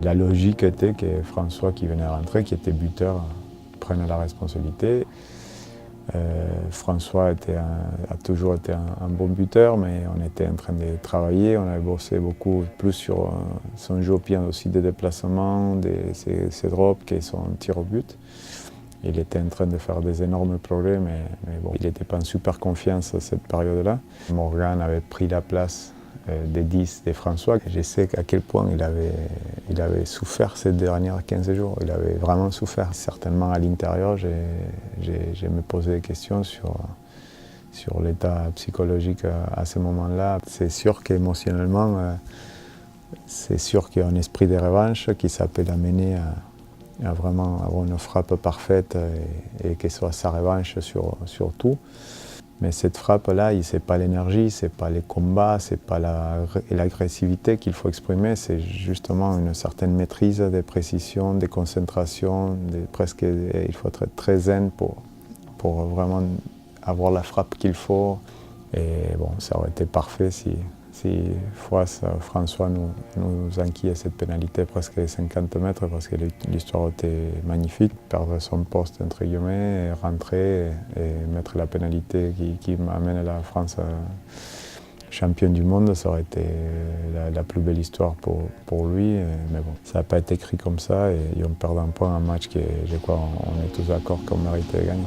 La logique était que François, qui venait rentrer, qui était buteur, prenne la responsabilité. François a toujours été un bon buteur, mais on était en train de travailler, on avait bossé beaucoup plus sur son jeu au pied, aussi des déplacements, ses drops et son tir au but. Il était en train de faire des énormes progrès, mais bon, il n'était pas en super confiance à cette période-là. Morgan avait pris la place des 10 de François. Je sais à quel point il avait souffert ces derniers 15 jours. Il avait vraiment souffert. Certainement à l'intérieur, je me posais des questions sur l'état psychologique à ce moment-là. C'est sûr qu'émotionnellement, c'est sûr qu'il y a un esprit de revanche qui s'appelle amener à vraiment avoir une frappe parfaite et que ce soit sa revanche sur tout. Mais cette frappe-là, ce n'est pas l'énergie, ce n'est pas les combats, ce n'est pas l'agressivité qu'il faut exprimer, c'est justement une certaine maîtrise des précisions, des concentrations, il faut être très zen pour vraiment avoir la frappe qu'il faut. Et bon, ça aurait été parfait si François nous enquillait cette pénalité presque 50 mètres, parce que l'histoire était magnifique. Perdre son poste, entre guillemets, et rentrer et mettre la pénalité qui m'amène la France championne du monde, ça aurait été la plus belle histoire pour lui. Mais bon, ça n'a pas été écrit comme ça, et on perd un point, un match que je crois on est tous d'accord qu'on méritait de gagner.